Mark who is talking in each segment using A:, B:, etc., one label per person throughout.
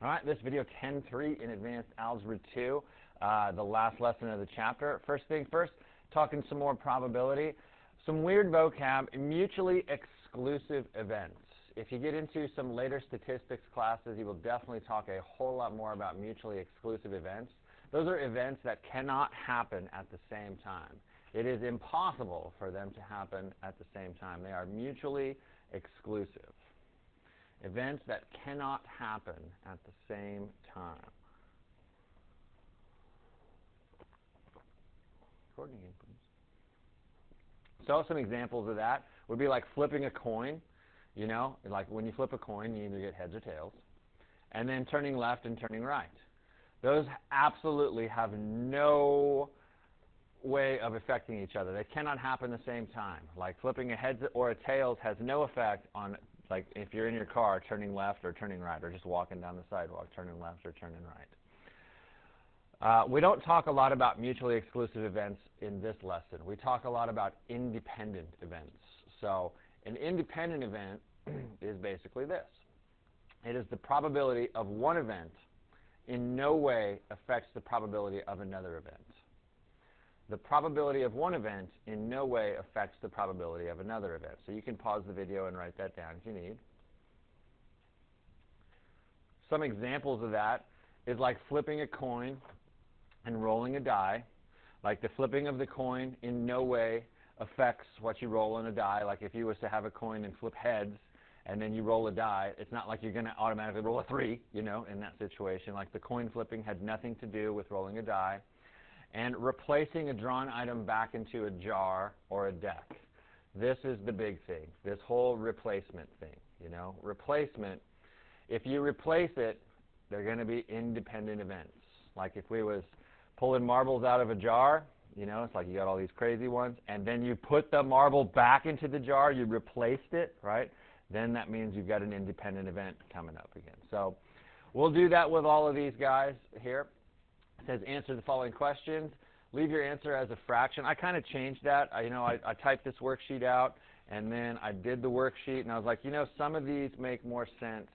A: All right, this video 10.3 in Advanced Algebra 2, the last lesson of the chapter. First thing first, talking some more probability. Some weird vocab, mutually exclusive events. If you get into some later statistics classes, you will definitely talk a whole lot more about mutually exclusive events. Those are events that cannot happen at the same time. It is impossible for them to happen at the same time. They are mutually exclusive. Events that cannot happen at the same time. Recording again, please. So some examples of that would be like flipping a coin. You know, like when you flip a coin, you either get heads or tails. And then turning left and turning right. Those absolutely have no way of affecting each other. They cannot happen at the same time. Like flipping a heads or a tails has no effect on, like if you're in your car turning left or turning right, or just walking down the sidewalk turning left or turning right. We don't talk a lot about mutually exclusive events in this lesson. We talk a lot about independent events. So an independent event is basically this. It is the probability of one event in no way affects the probability of another event. The probability of one event in no way affects the probability of another event. So you can pause the video and write that down if you need. Some examples of that is like flipping a coin and rolling a die. Like the flipping of the coin in no way affects what you roll on a die. Like if you was to have a coin and flip heads and then you roll a die, it's not like you're going to automatically roll a 3, you know, in that situation. Like the coin flipping had nothing to do with rolling a die. And replacing a drawn item back into a jar or a deck. This is the big thing, this whole replacement thing, you know. Replacement, if you replace it, they're going to be independent events. Like if we was pulling marbles out of a jar, you know, it's like you got all these crazy ones, and then you put the marble back into the jar, you replaced it, right? Then that means you've got an independent event coming up again. So we'll do that with all of these guys here. It says answer the following questions. Leave your answer as a fraction. I kind of changed that. I typed this worksheet out, and then I did the worksheet, and I was like, you know, some of these make more sense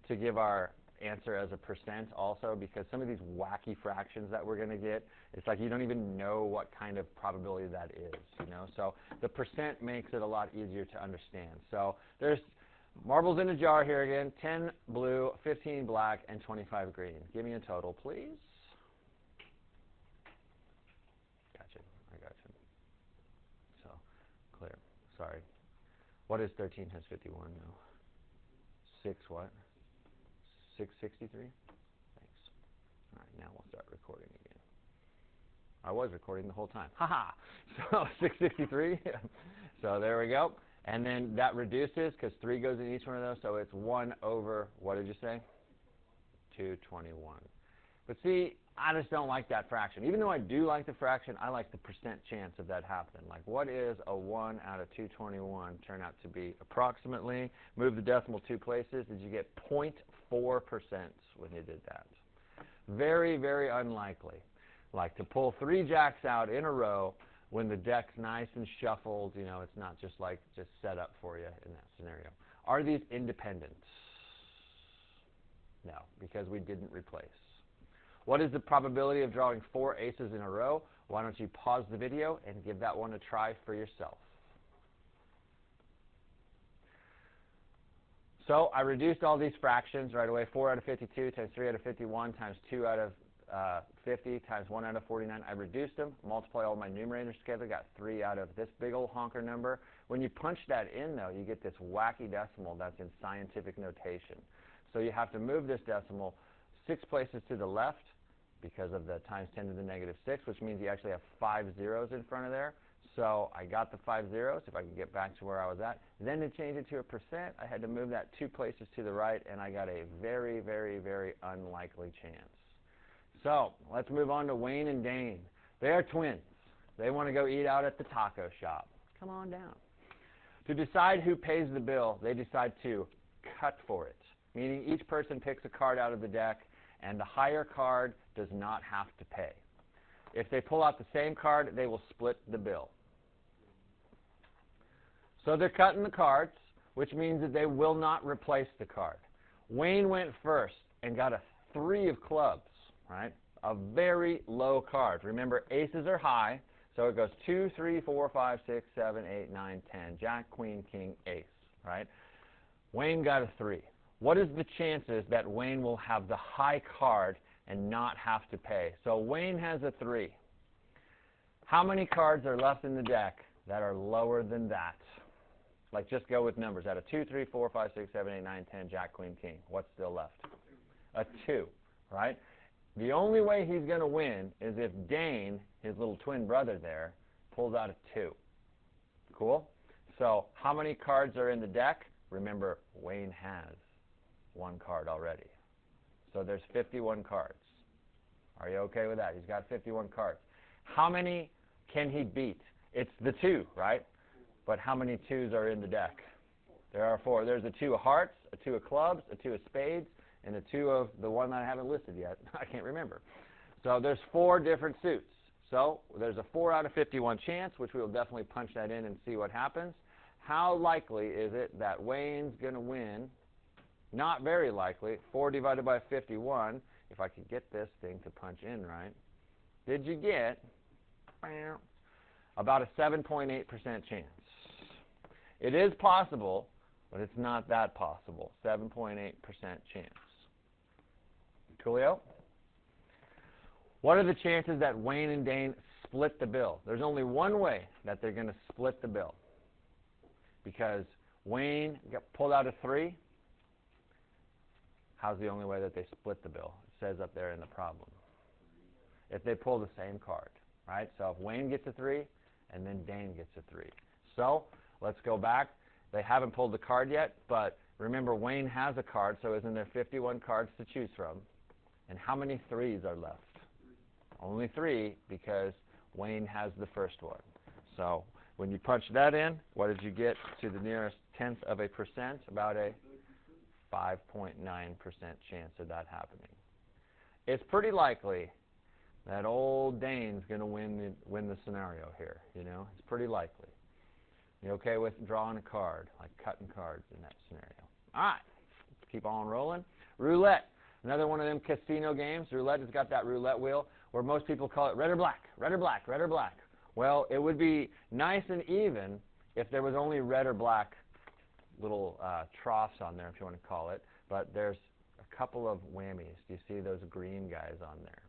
A: to give our answer as a percent also, because some of these wacky fractions that we're going to get, it's like you don't even know what kind of probability that is, you know. So the percent makes it a lot easier to understand. So there's marbles in a jar here again, 10 blue, 15 black, and 25 green. Give me a total, please. Clear. Sorry. What is 13 times 51 now? 6 what? 663? Thanks. All right, now we'll start recording again. I was recording the whole time. Ha-ha! So 663. So there we go. And then that reduces because 3 goes in each one of those, so it's 1 over, what did you say? 221. But see, I just don't like that fraction. Even though I do like the fraction, I like the percent chance of that happening. Like, what is a 1 out of 221 turn out to be approximately? Move the decimal 2 places. Did you get 0.4% when you did that? Very, very unlikely. Like to pull 3 jacks out in a row when the deck's nice and shuffled, you know, it's not just like just set up for you in that scenario. Are these independent? No, because we didn't replace. What is the probability of drawing 4 aces in a row? Why don't you pause the video and give that one a try for yourself. So I reduced all these fractions right away. 4 out of 52 times 3 out of 51 times 2 out of 50 times 1 out of 49. I reduced them, multiply all my numerators together, got 3 out of this big old honker number. When you punch that in, though, you get this wacky decimal that's in scientific notation. So you have to move this decimal 6 places to the left, because of the times 10 to the negative 6, which means you actually have 5 zeros in front of there. So I got the 5 zeros, if I can get back to where I was at. Then to change it to a percent, I had to move that 2 places to the right, and I got a very, very, very unlikely chance. So let's move on to Wayne and Dane. They are twins. They want to go eat out at the taco shop. Come on down. To decide who pays the bill, they decide to cut for it, meaning each person picks a card out of the deck, and the higher card does not have to pay. If they pull out the same card, they will split the bill. So they're cutting the cards, which means that they will not replace the card. Wayne went first, and got a 3 of clubs, right? A very low card. Remember, aces are high, so it goes 2, 3, 4, 5, 6, 7, 8, 9, 10. Jack, queen, king, ace, right? Wayne got a 3. What is the chances that Wayne will have the high card and not have to pay? So Wayne has a 3. How many cards are left in the deck that are lower than that? Like, just go with numbers. Out of 2, 3, 4, 5, 6, 7, 8, 9, 10, Jack, queen, king. What's still left? A 2, right? The only way he's going to win is if Dane, his little twin brother there, pulls out a 2. Cool? So how many cards are in the deck? Remember, Wayne has 1 card already. So there's 51 cards. Are you okay with that? He's got 51 cards. How many can he beat? It's the 2, right? But how many 2s are in the deck? There are 4. There's a 2 of hearts, a 2 of clubs, a 2 of spades, and a 2 of the one that I haven't listed yet. I can't remember. So there's 4 different suits. So there's a 4 out of 51 chance, which we will definitely punch that in and see what happens. How likely is it that Wayne's going to win? Not very likely. 4 divided by 51, if I could get this thing to punch in right, did you get about a 7.8% chance? It is possible, but it's not that possible. 7.8% chance. Coolio? What are the chances that Wayne and Dane split the bill? There's only one way that they're going to split the bill. Because Wayne pulled out a 3. How's the only way that they split the bill? It says up there in the problem. If they pull the same card, right? So if Wayne gets a 3, and then Dane gets a 3. So let's go back. They haven't pulled the card yet, but remember, Wayne has a card, so isn't there 51 cards to choose from? And how many 3s are left? Only 3, because Wayne has the first one. So when you punch that in, what did you get to the nearest 1/10 of a percent? About a 5.9% chance of that happening. It's pretty likely that old Dane's going to win the scenario here. You know, it's pretty likely. You okay with drawing a card, like cutting cards in that scenario? All right, let's keep on rolling. Roulette, another one of them casino games. Roulette has got that roulette wheel where most people call it red or black, red or black, red or black. Well, it would be nice and even if there was only red or black little troughs on there, if you want to call it. But there's a couple of whammies. Do you see those green guys on there?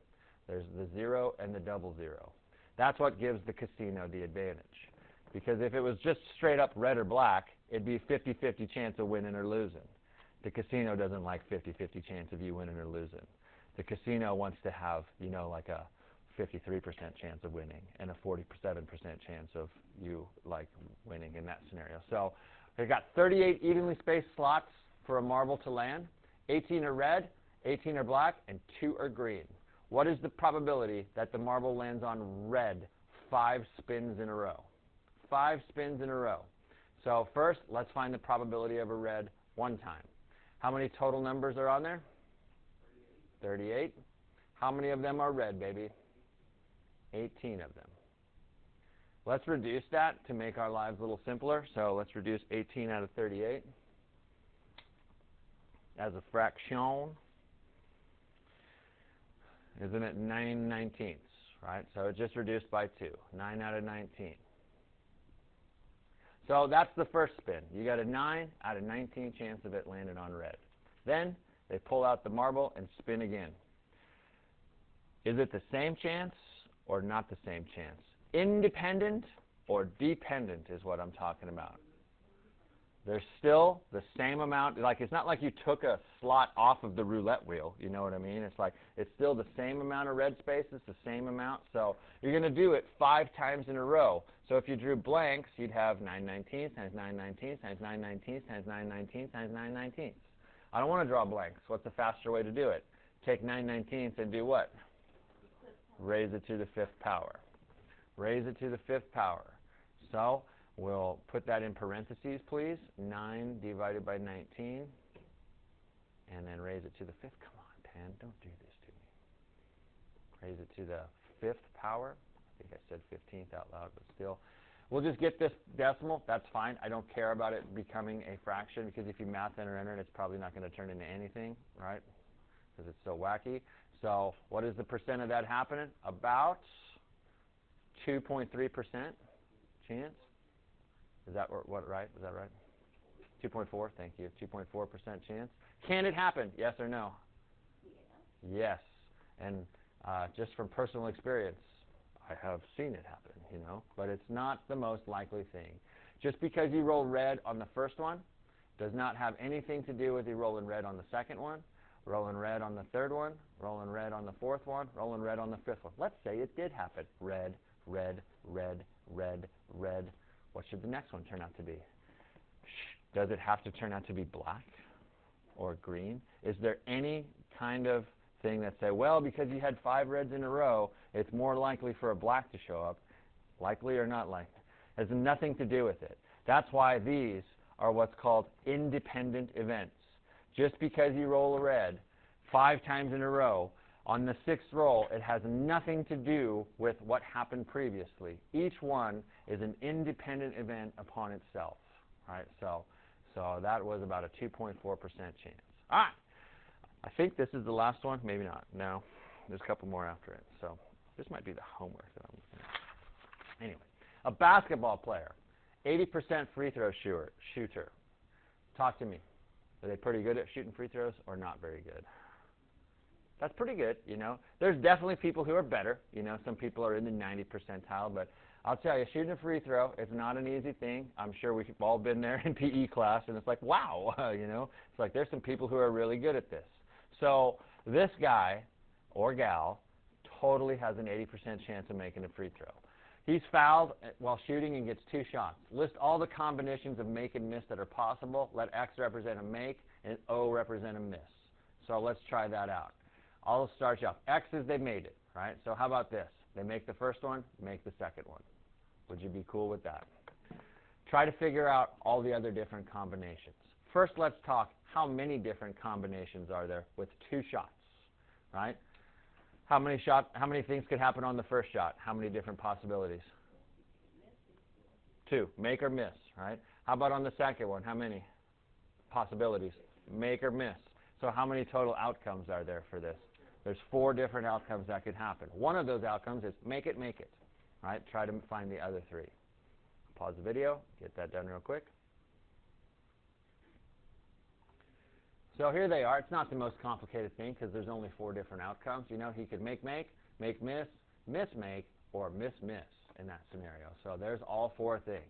A: There's the 0 and the 00. That's what gives the casino the advantage. Because if it was just straight up red or black, it'd be 50-50 chance of winning or losing. The casino doesn't like 50-50 chance of you winning or losing. The casino wants to have, you know, like a 53% chance of winning and a 47% chance of you, like, winning in that scenario. So they've got 38 evenly spaced slots for a marble to land. 18 are red, 18 are black, and 2 are green. What is the probability that the marble lands on red 5 spins in a row? 5 spins in a row. So first, let's find the probability of a red one time. How many total numbers are on there? 38. How many of them are red, baby? 18 of them. Let's reduce that to make our lives a little simpler. So let's reduce 18 out of 38 as a fraction. Isn't it 9/19, right? So it just reduced by 2. 9 out of 19. So that's the first spin. You got a 9 out of 19 chance of it landing on red. Then they pull out the marble and spin again. Is it the same chance or not the same chance? Independent or dependent is what I'm talking about. There's still the same amount. Like, it's not like you took a slot off of the roulette wheel. You know what I mean? It's like it's still the same amount of red spaces, the same amount. So you're going to do it 5 times in a row. So if you drew blanks, you'd have 9/19 times 9/19 times 9/19 times 9/19 times 9/19. I don't want to draw blanks. What's a faster way to do it? Take 9/19 and do what? Raise it to the 5th power. Raise it to the 5th power. So we'll put that in parentheses, please. 9 divided by 19. And then raise it to the 5th. Come on, Pan, don't do this to me. Raise it to the 5th power. I think I said 15th out loud, but still. We'll just get this decimal. That's fine. I don't care about it becoming a fraction, because if you math enter it, it's probably not going to turn into anything, right? because it's so wacky. So what is the percent of that happening? About 2.3% chance. Is that what right? Is that right? 2.4, thank you. 2.4% chance. Can it happen? Yes or no? Yes. And just from personal experience, I have seen it happen, you know. But it's not the most likely thing. Just because you roll red on the first one does not have anything to do with you rolling red on the second one, rolling red on the third one, rolling red on the fourth one, rolling red on the fifth one. Let's say it did happen. Red, red, red, red, red. What should the next one turn out to be? Does it have to turn out to be black or green? Is there any kind of thing that say, well, because you had 5 reds in a row, it's more likely for a black to show up? Likely or not likely? Has nothing to do with it. That's why these are what's called independent events. Just because you roll a red 5 times in a row, on the 6th roll, it has nothing to do with what happened previously. Each one is an independent event upon itself. Right? So that was about a 2.4% chance. All right. I think this is the last one. Maybe not. No. There's a couple more after it. So this might be the homework that I'm looking at. Anyway, a basketball player, 80% free throw shooter. Talk to me. Are they pretty good at shooting free throws or not very good? That's pretty good, you know. There's definitely people who are better. You know, some people are in the 90 percentile, but I'll tell you, shooting a free throw is not an easy thing. I'm sure we've all been there in PE class, and it's like, wow, you know. It's like there's some people who are really good at this. So this guy or gal totally has an 80% chance of making a free throw. He's fouled while shooting and gets 2 shots. List all the combinations of make and miss that are possible. Let X represent a make and O represent a miss. So let's try that out. I'll start you off. X is they made it, right? So how about this? They make the first one, make the second one. Would you be cool with that? Try to figure out all the other different combinations. First, let's talk how many different combinations are there with 2 shots, right? How many things could happen on the first shot? How many different possibilities? 2, make or miss, right? How about on the second one? How many possibilities? Make or miss. So how many total outcomes are there for this? There's 4 different outcomes that could happen. One of those outcomes is make it, right? Try to find the other 3. Pause the video, get that done real quick. So here they are. It's not the most complicated thing because there's only 4 different outcomes. You know, he could make, miss, make, or miss in that scenario. So there's all 4 things.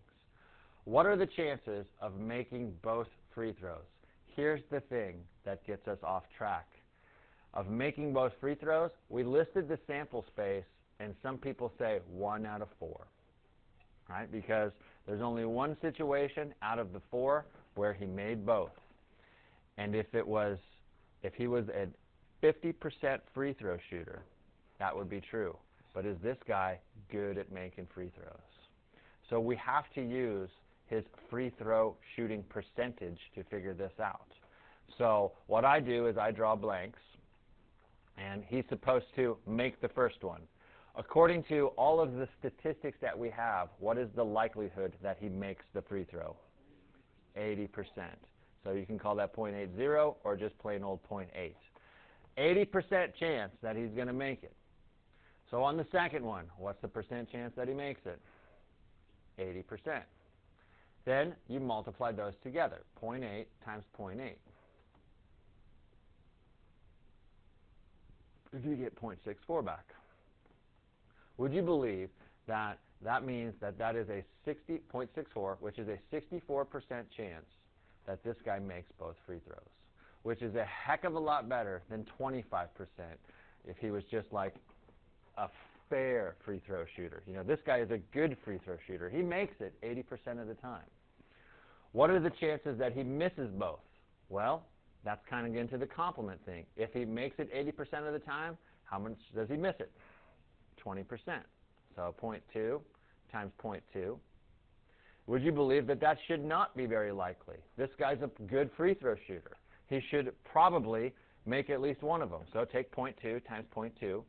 A: What are the chances of making both free throws? Here's the thing that gets us off track. Of making both free throws, we listed the sample space, and some people say 1 out of 4, right? Because there's only one situation out of the 4 where he made both. And if he was a 50% free throw shooter, that would be true. But is this guy good at making free throws? So we have to use his free throw shooting percentage to figure this out. So what I do is I draw blanks, and he's supposed to make the first one. According to all of the statistics that we have, what is the likelihood that he makes the free throw? 80%. So you can call that 0.80 or just plain old 0.8. 80% chance that he's going to make it. So on the second one, what's the percent chance that he makes it? 80%. Then you multiply those together. 0.8 times 0.8. You get 0.64 back. Would you believe that that means that that is a 0.64, which is a 64% chance that this guy makes both free throws, which is a heck of a lot better than 25% if he was just like a fair free throw shooter. You know, this guy is a good free throw shooter. He makes it 80% of the time. What are the chances that he misses both? Well, that's kind of getting to the complement thing. If he makes it 80% of the time, how much does he miss it? 20%. So 0.2 times 0.2. Would you believe that that should not be very likely? This guy's a good free throw shooter. He should probably make at least one of them. So take 0.2 times 0.2.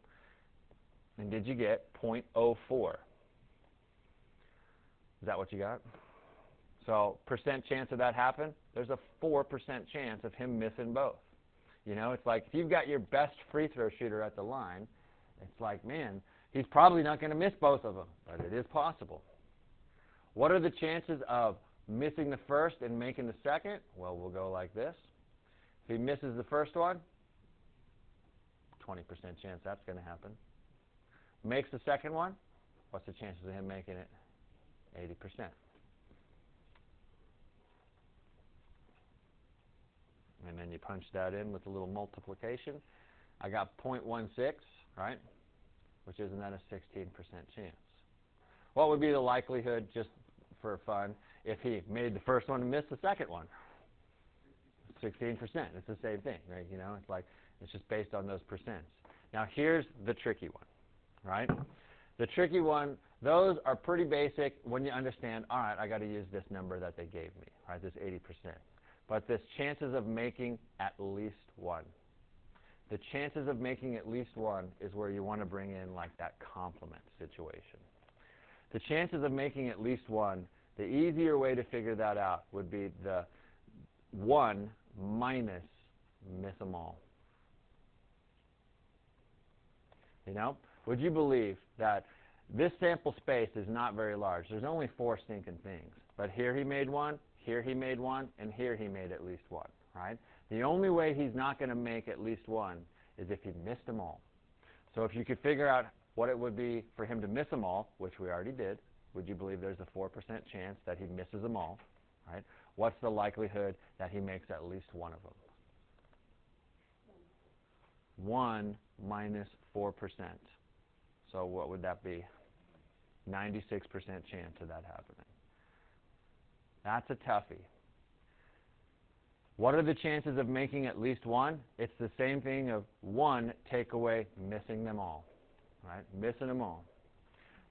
A: And did you get 0.04? Is that what you got? So percent chance of that happen? There's a 4% chance of him missing both. You know, it's like if you've got your best free throw shooter at the line, it's like, man, he's probably not going to miss both of them, but it is possible. What are the chances of missing the first and making the second? Well, we'll go like this. If he misses the first one, 20% chance that's going to happen. Makes the second one, what's the chances of him making it? 80%. And then you punch that in with a little multiplication. I got 0.16, right? Which isn't that a 16% chance? What would be the likelihood, just for fun, if he made the first one and missed the second one? 16%. It's the same thing, right? You know, it's like it's just based on those percents. Now here's the tricky one, right? The tricky one, those are pretty basic when you understand, all right, I got to use this number that they gave me, right, this 80%. But this chances of making at least one. The chances of making at least one is where you want to bring in like that complement situation. The chances of making at least one, the easier way to figure that out would be the 1 minus miss them all. You know, would you believe that this sample space is not very large? There's only 4 stinking things. But here he made one, here he made one, and here he made at least one, right? The only way he's not going to make at least one is if he missed them all. So if you could figure out what it would be for him to miss them all, which we already did, would you believe there's a 4% chance that he misses them all, right? What's the likelihood that he makes at least one of them? 1 minus 4%. So what would that be? 96% chance of that happening. That's a toughie. What are the chances of making at least one? It's the same thing of 1 take away missing them all, right? Missing them all.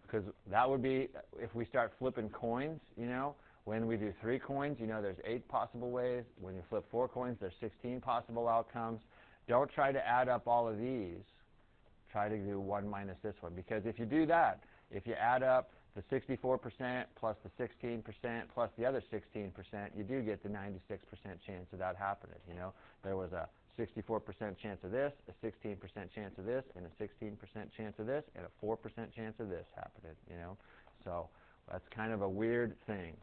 A: Because that would be, if we start flipping coins, you know, when we do 3 coins, you know, there's 8 possible ways. When you flip 4 coins, there's 16 possible outcomes. Don't try to add up all of these. Try to do 1 minus this one. Because if you do that, if you add up the 64% plus the 16% plus the other 16%, you do get the 96% chance of that happening. You know, there was a 64% chance of this, a 16% chance of this, and a 16% chance of this, and a 4% chance of this happening. You know, so that's kind of a weird thing.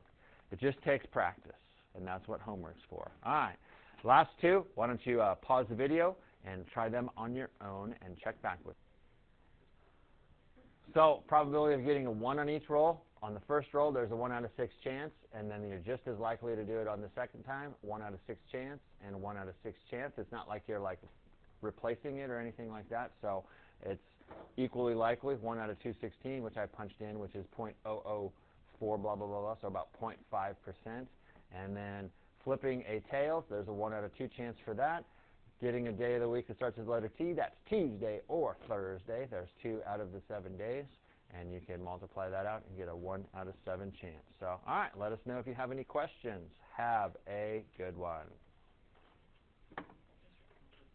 A: It just takes practice, and that's what homework's for. All right, last 2. Why don't you pause the video and try them on your own and check back with me. So probability of getting a 1 on each roll. On the first roll, there's a 1 out of 6 chance, and then you're just as likely to do it on the second time, 1 out of 6 chance and 1 out of 6 chance. It's not like you're like replacing it or anything like that. So it's equally likely, 1 out of 216, which I punched in, which is 0.004 blah, blah, blah, blah, so about 0.5%. And then flipping a tails, there's a 1 out of 2 chance for that. Getting a day of the week that starts with the letter T, that's Tuesday or Thursday. There's 2 out of the 7 days, and you can multiply that out and get a 1 out of 7 chance. So, all right, let us know if you have any questions. Have a good one.